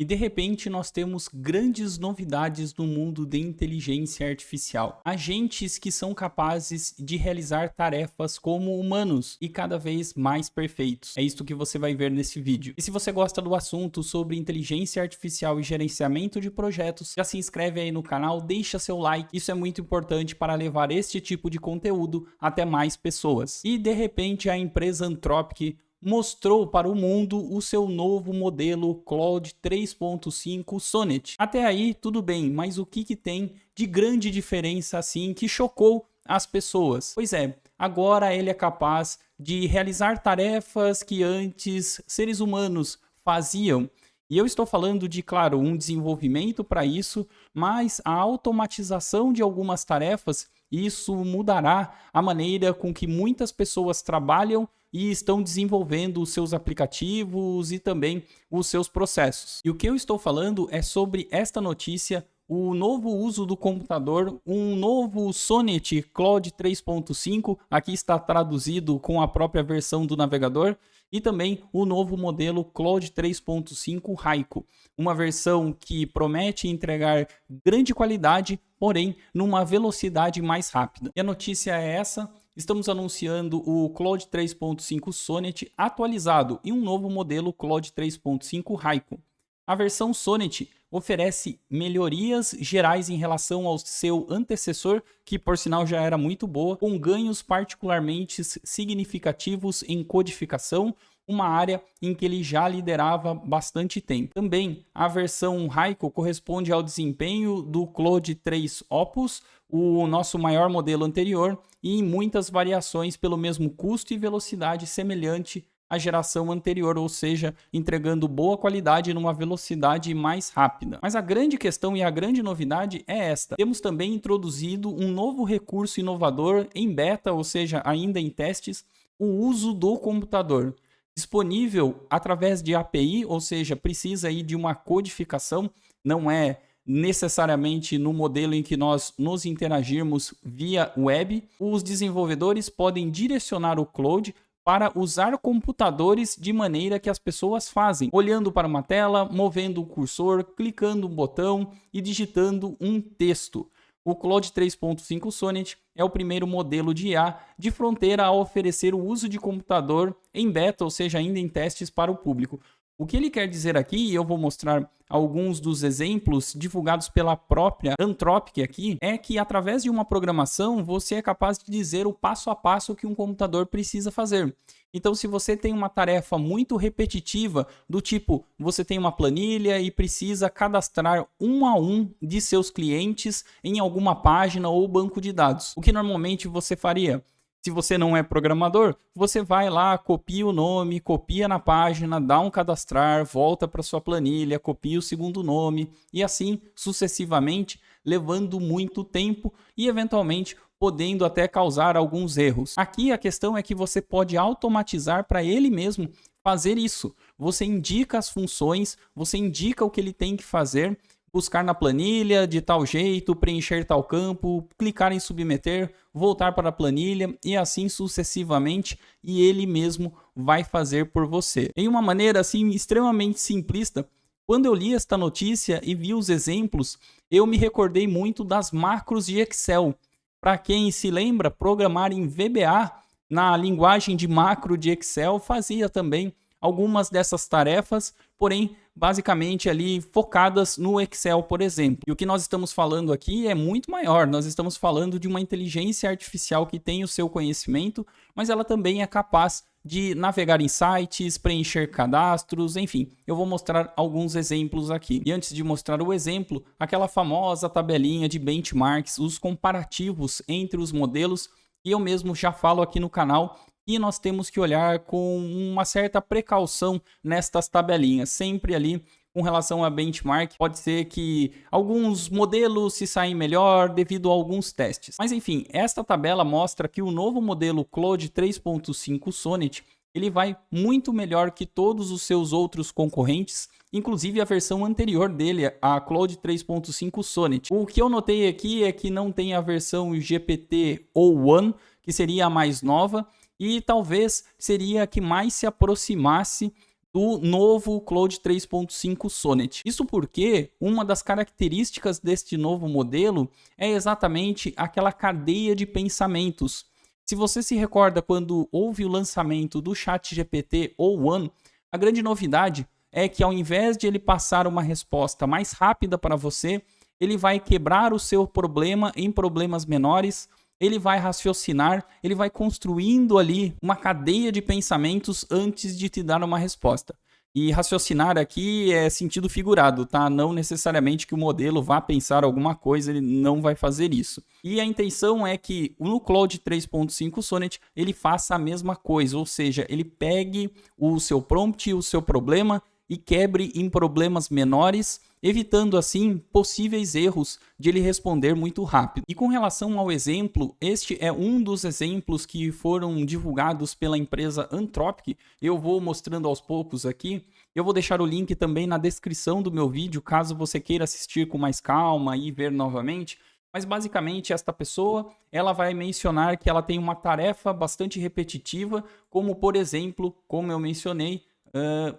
E de repente nós temos grandes novidades no mundo de inteligência artificial. Agentes que são capazes de realizar tarefas como humanos e cada vez mais perfeitos. É isso que você vai ver nesse vídeo. E se você gosta do assunto sobre inteligência artificial e gerenciamento de projetos, já se inscreve aí no canal, deixa seu like. Isso é muito importante para levar este tipo de conteúdo até mais pessoas. E de repente a empresa Anthropic mostrou para o mundo o seu novo modelo Claude 3.5 Sonnet. Até aí tudo bem, mas o que tem de grande diferença assim que chocou as pessoas? Pois é, agora ele é capaz de realizar tarefas que antes seres humanos faziam. E eu estou falando de, claro, um desenvolvimento para isso, mas a automatização de algumas tarefas, isso mudará a maneira com que muitas pessoas trabalham e estão desenvolvendo os seus aplicativos e também os seus processos. E o que eu estou falando é sobre esta notícia, o novo uso do computador, um novo Sonnet Claude 3.5, aqui está traduzido com a própria versão do navegador, e também o novo modelo Claude 3.5 Haiku, uma versão que promete entregar grande qualidade, porém numa velocidade mais rápida. E a notícia é essa. Estamos anunciando o Claude 3.5 Sonnet atualizado e um novo modelo Claude 3.5 Haiku. A versão Sonnet oferece melhorias gerais em relação ao seu antecessor, que por sinal já era muito boa, com ganhos particularmente significativos em codificação, uma área em que ele já liderava bastante tempo. Também a versão Haiku corresponde ao desempenho do Claude 3 Opus, o nosso maior modelo anterior, e em muitas variações pelo mesmo custo e velocidade semelhante à geração anterior, ou seja, entregando boa qualidade numa velocidade mais rápida. Mas a grande questão e a grande novidade é esta. Temos também introduzido um novo recurso inovador em beta, ou seja, ainda em testes, o uso do computador. Disponível através de API, ou seja, precisa aí de uma codificação, não é necessariamente no modelo em que nós nos interagirmos via web. Os desenvolvedores podem direcionar o Claude para usar computadores de maneira que as pessoas fazem, olhando para uma tela, movendo o cursor, clicando um botão e digitando um texto. O Claude 3.5 Sonnet é o primeiro modelo de IA de fronteira a oferecer o uso de computador em beta, ou seja, ainda em testes para o público. O que ele quer dizer aqui, e eu vou mostrar alguns dos exemplos divulgados pela própria Anthropic aqui, é que através de uma programação você é capaz de dizer o passo a passo que um computador precisa fazer. Então, se você tem uma tarefa muito repetitiva, do tipo, você tem uma planilha e precisa cadastrar um a um de seus clientes em alguma página ou banco de dados, o que normalmente você faria? Se você não é programador, você vai lá, copia o nome, copia na página, dá um cadastrar, volta para sua planilha, copia o segundo nome e assim sucessivamente, levando muito tempo e eventualmente podendo até causar alguns erros. Aqui a questão é que você pode automatizar para ele mesmo fazer isso. Você indica as funções, você indica o que ele tem que fazer, buscar na planilha de tal jeito, preencher tal campo, clicar em submeter, voltar para a planilha e assim sucessivamente, e ele mesmo vai fazer por você. Em uma maneira assim extremamente simplista, quando eu li esta notícia e vi os exemplos, eu me recordei muito das macros de Excel. Para quem se lembra, programar em VBA, na linguagem de macro de Excel, fazia também algumas dessas tarefas, porém basicamente ali focadas no Excel, por exemplo. E o que nós estamos falando aqui é muito maior. Nós estamos falando de uma inteligência artificial que tem o seu conhecimento, mas ela também é capaz de navegar em sites, preencher cadastros, enfim. Eu vou mostrar alguns exemplos aqui. E antes de mostrar o exemplo, aquela famosa tabelinha de benchmarks, os comparativos entre os modelos, e eu mesmo já falo aqui no canal, e nós temos que olhar com uma certa precaução nestas tabelinhas, sempre ali com relação a benchmark. Pode ser que alguns modelos se saem melhor devido a alguns testes. Mas enfim, esta tabela mostra que o novo modelo Claude 3.5 Sonnet, ele vai muito melhor que todos os seus outros concorrentes, inclusive a versão anterior dele, a Claude 3.5 Sonnet. O que eu notei aqui é que não tem a versão GPT-o1, que seria a mais nova, e talvez seria a que mais se aproximasse do novo Claude 3.5 Sonnet. Isso porque uma das características deste novo modelo é exatamente aquela cadeia de pensamentos. Se você se recorda quando houve o lançamento do ChatGPT o1, a grande novidade é que ao invés de ele passar uma resposta mais rápida para você, ele vai quebrar o seu problema em problemas menores, ele vai raciocinar, ele vai construindo ali uma cadeia de pensamentos antes de te dar uma resposta. E raciocinar aqui é sentido figurado, tá? Não necessariamente que o modelo vá pensar alguma coisa, ele não vai fazer isso. E a intenção é que no Claude 3.5 Sonnet ele faça a mesma coisa, ou seja, ele pegue o seu prompt, o seu problema e quebre em problemas menores, evitando assim possíveis erros de ele responder muito rápido. E com relação ao exemplo, este é um dos exemplos que foram divulgados pela empresa Anthropic. Eu vou mostrando aos poucos aqui. Eu vou deixar o link também na descrição do meu vídeo, caso você queira assistir com mais calma e ver novamente. Mas basicamente esta pessoa, ela vai mencionar que ela tem uma tarefa bastante repetitiva, como por exemplo, como eu mencionei,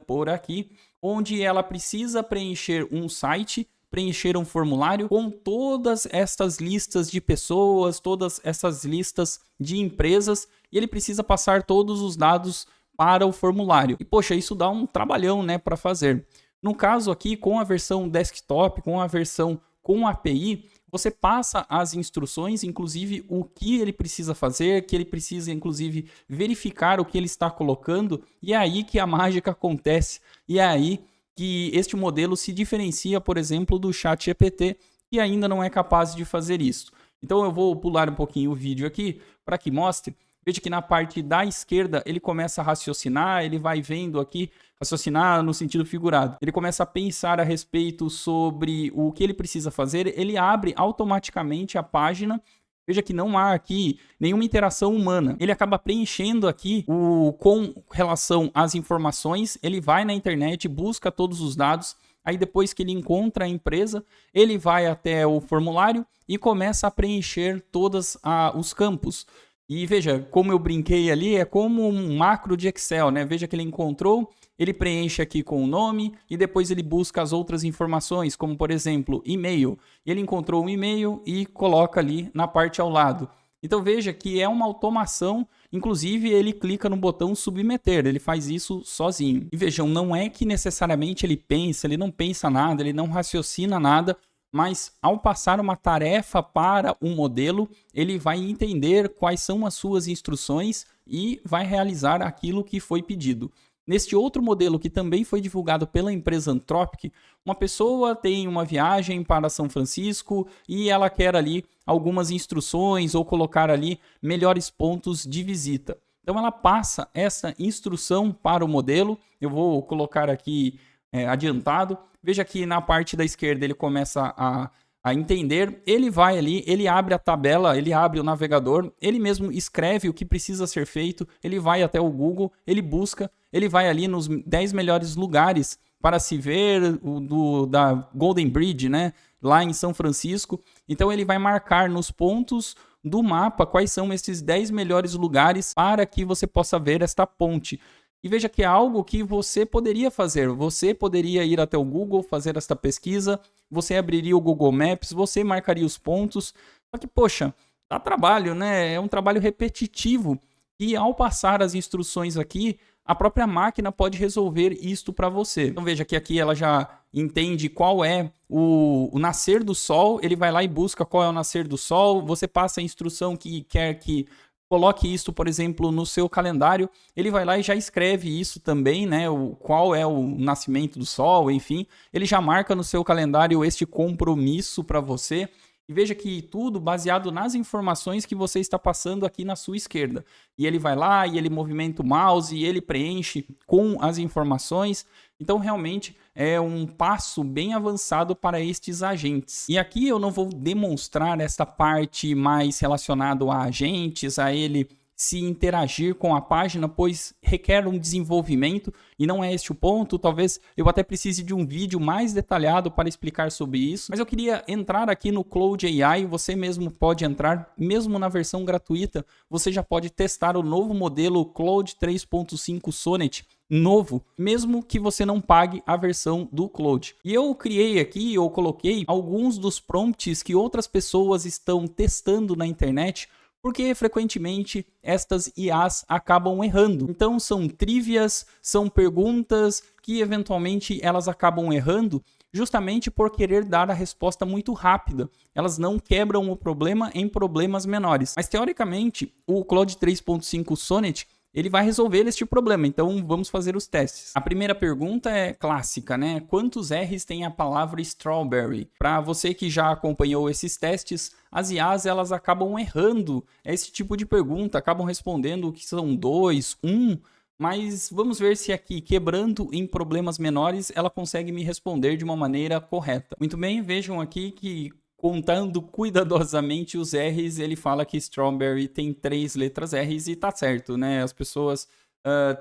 por aqui, onde ela precisa preencher um site, preencher um formulário com todas estas listas de pessoas, todas essas listas de empresas, e ele precisa passar todos os dados para o formulário. E poxa, isso dá um trabalhão, né, para fazer. No caso aqui, com a versão desktop, com a versão com API, você passa as instruções, inclusive o que ele precisa fazer, que ele precisa, inclusive, verificar o que ele está colocando, e é aí que a mágica acontece, e é aí que este modelo se diferencia, por exemplo, do ChatGPT, que ainda não é capaz de fazer isso. Então eu vou pular um pouquinho o vídeo aqui para que mostre. Veja que na parte da esquerda ele começa a raciocinar, ele vai vendo aqui, raciocinar no sentido figurado. Ele começa a pensar a respeito sobre o que ele precisa fazer, ele abre automaticamente a página. Veja que não há aqui nenhuma interação humana. Ele acaba preenchendo aqui com relação às informações, ele vai na internet, busca todos os dados, aí depois que ele encontra a empresa, ele vai até o formulário e começa a preencher todos os campos. E veja, como eu brinquei ali, é como um macro de Excel, né? Veja que ele encontrou, ele preenche aqui com o nome e depois ele busca as outras informações, como por exemplo, e-mail. Ele encontrou um e-mail e coloca ali na parte ao lado. Então veja que é uma automação, inclusive ele clica no botão submeter, ele faz isso sozinho. E vejam, não é que necessariamente ele pensa, ele não pensa nada, ele não raciocina nada, mas ao passar uma tarefa para um modelo, ele vai entender quais são as suas instruções e vai realizar aquilo que foi pedido. Neste outro modelo que também foi divulgado pela empresa Anthropic, uma pessoa tem uma viagem para São Francisco e ela quer ali algumas instruções ou colocar ali melhores pontos de visita. Então ela passa essa instrução para o modelo, eu vou colocar aqui adiantado. Veja que na parte da esquerda ele começa a entender, ele vai ali, ele abre a tabela, ele abre o navegador, ele mesmo escreve o que precisa ser feito, ele vai até o Google, ele busca, ele vai ali nos 10 melhores lugares para se ver da Golden Bridge, né, lá em São Francisco. Então ele vai marcar nos pontos do mapa quais são esses 10 melhores lugares para que você possa ver esta ponte. E veja que é algo que você poderia fazer. Você poderia ir até o Google, fazer esta pesquisa, você abriria o Google Maps, você marcaria os pontos. Só que, poxa, dá trabalho, né? É um trabalho repetitivo. E ao passar as instruções aqui, a própria máquina pode resolver isto para você. Então veja que aqui ela já entende qual é o nascer do sol, ele vai lá e busca qual é o nascer do sol, você passa a instrução que quer que coloque isso, por exemplo, no seu calendário, ele vai lá e já escreve isso também, né? Qual é o nascimento do sol, enfim. Ele já marca no seu calendário este compromisso para você. E veja que tudo baseado nas informações que você está passando aqui na sua esquerda. E ele vai lá e ele movimenta o mouse e ele preenche com as informações. Então, realmente, é um passo bem avançado para estes agentes. E aqui eu não vou demonstrar essa parte mais relacionada a agentes, a ele se interagir com a página, pois requer um desenvolvimento e não é este o ponto. Talvez eu até precise de um vídeo mais detalhado para explicar sobre isso, mas eu queria entrar aqui no Claude AI. Você mesmo pode entrar, mesmo na versão gratuita, você já pode testar o novo modelo Claude 3.5 Sonnet novo, mesmo que você não pague a versão do Claude. E eu criei aqui, eu coloquei alguns dos prompts que outras pessoas estão testando na internet, porque frequentemente estas IAs acabam errando. Então são trivias, são perguntas que eventualmente elas acabam errando justamente por querer dar a resposta muito rápida. Elas não quebram o problema em problemas menores. Mas teoricamente, o Claude 3.5 Sonnet ele vai resolver este problema, então vamos fazer os testes. A primeira pergunta é clássica, né? Quantos R's tem a palavra strawberry? Para você que já acompanhou esses testes, as IAs elas acabam errando esse tipo de pergunta, acabam respondendo que são 2, 1, mas vamos ver se aqui, quebrando em problemas menores, ela consegue me responder de uma maneira correta. Muito bem, vejam aqui que contando cuidadosamente os R's, ele fala que strawberry tem 3 letras R's e tá certo, né? As pessoas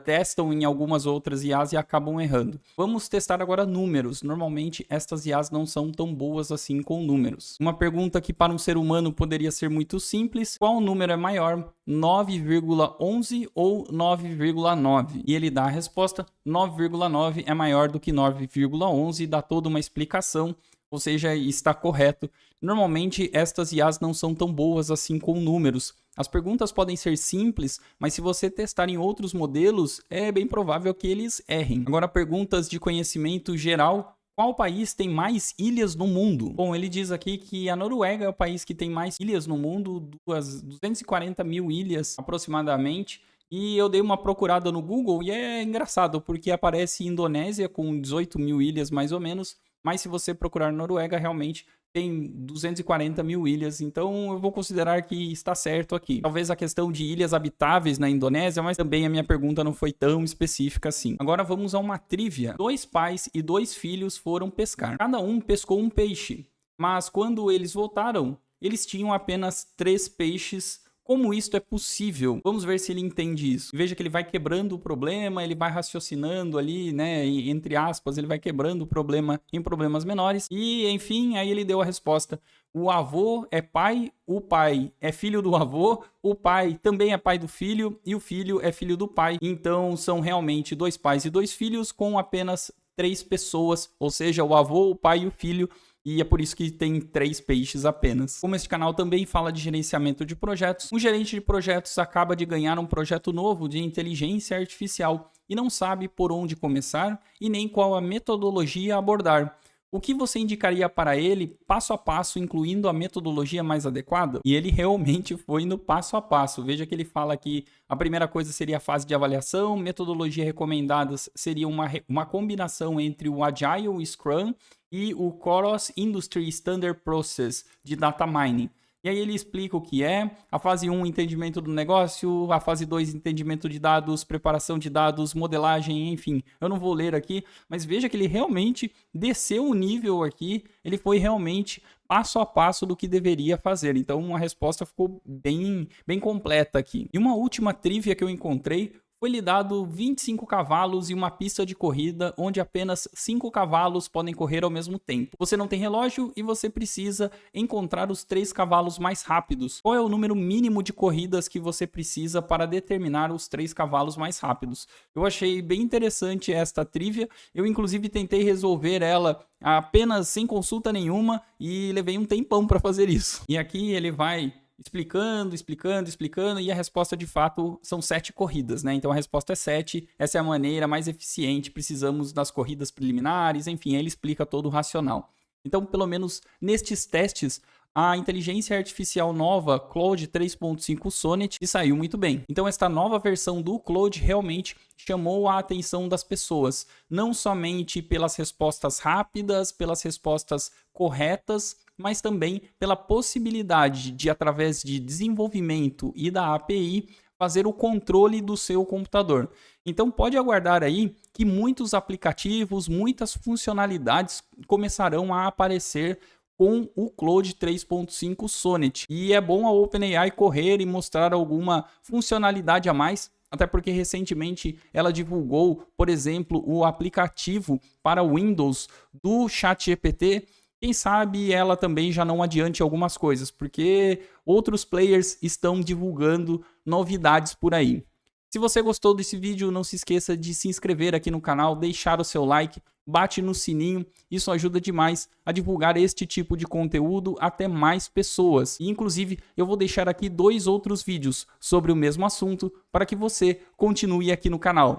testam em algumas outras IAs e acabam errando. Vamos testar agora números. Normalmente, estas IAs não são tão boas assim com números. Uma pergunta que para um ser humano poderia ser muito simples. Qual número é maior? 9,11 ou 9,9? E ele dá a resposta, 9,9 é maior do que 9,11 e dá toda uma explicação. Ou seja, está correto. Normalmente, estas IAs não são tão boas assim com números. As perguntas podem ser simples, mas se você testar em outros modelos, é bem provável que eles errem. Agora, perguntas de conhecimento geral. Qual país tem mais ilhas no mundo? Bom, ele diz aqui que a Noruega é o país que tem mais ilhas no mundo, 240 mil ilhas aproximadamente. E eu dei uma procurada no Google e é engraçado, porque aparece Indonésia com 18 mil ilhas mais ou menos. Mas se você procurar Noruega, realmente tem 240 mil ilhas, então eu vou considerar que está certo aqui. Talvez a questão de ilhas habitáveis na Indonésia, mas também a minha pergunta não foi tão específica assim. Agora vamos a uma trivia. 2 pais e 2 filhos foram pescar. Cada um pescou um peixe, mas quando eles voltaram, eles tinham apenas 3 peixes. Como isto é possível? Vamos ver se ele entende isso. Veja que ele vai quebrando o problema, ele vai raciocinando ali, né, entre aspas, ele vai quebrando o problema em problemas menores. E, enfim, aí ele deu a resposta. O avô é pai, o pai é filho do avô, o pai também é pai do filho e o filho é filho do pai. Então, são realmente 2 pais e 2 filhos com apenas 3 pessoas, ou seja, o avô, o pai e o filho. E é por isso que tem 3 peixes apenas. Como este canal também fala de gerenciamento de projetos, um gerente de projetos acaba de ganhar um projeto novo de inteligência artificial e não sabe por onde começar e nem qual a metodologia abordar. O que você indicaria para ele, passo a passo, incluindo a metodologia mais adequada? E ele realmente foi no passo a passo. Veja que ele fala que a primeira coisa seria a fase de avaliação, metodologia recomendadas seria uma combinação entre o Agile, o Scrum e o Coros Industry Standard Process de Data Mining. E aí ele explica o que é, a fase 1, entendimento do negócio, a fase 2, entendimento de dados, preparação de dados, modelagem, enfim. Eu não vou ler aqui, mas veja que ele realmente desceu o nível aqui, ele foi realmente passo a passo do que deveria fazer. Então a resposta ficou bem completa aqui. E uma última trivia que eu encontrei, foi-lhe dado 25 cavalos e uma pista de corrida onde apenas 5 cavalos podem correr ao mesmo tempo. Você não tem relógio e você precisa encontrar os 3 cavalos mais rápidos. Qual é o número mínimo de corridas que você precisa para determinar os 3 cavalos mais rápidos? Eu achei bem interessante esta trivia. Eu inclusive tentei resolver ela apenas sem consulta nenhuma e levei um tempão para fazer isso. E aqui ele vai explicando, e a resposta de fato são 7 corridas, né? Então a resposta é 7, essa é a maneira mais eficiente, precisamos das corridas preliminares, enfim, ele explica todo o racional. Então, pelo menos nestes testes, a inteligência artificial nova, Claude 3.5 Sonnet, saiu muito bem. Então, esta nova versão do Claude realmente chamou a atenção das pessoas, não somente pelas respostas rápidas, pelas respostas corretas, mas também pela possibilidade de, através de desenvolvimento e da API, fazer o controle do seu computador. Então pode aguardar aí que muitos aplicativos, muitas funcionalidades começarão a aparecer com o Claude 3.5 Sonnet. E é bom a OpenAI correr e mostrar alguma funcionalidade a mais, até porque recentemente ela divulgou, por exemplo, o aplicativo para Windows do ChatGPT. Quem sabe ela também já não adiante algumas coisas, porque outros players estão divulgando novidades por aí. Se você gostou desse vídeo, não se esqueça de se inscrever aqui no canal, deixar o seu like, bate no sininho, isso ajuda demais a divulgar este tipo de conteúdo até mais pessoas. E, inclusive, eu vou deixar aqui 2 outros vídeos sobre o mesmo assunto para que você continue aqui no canal.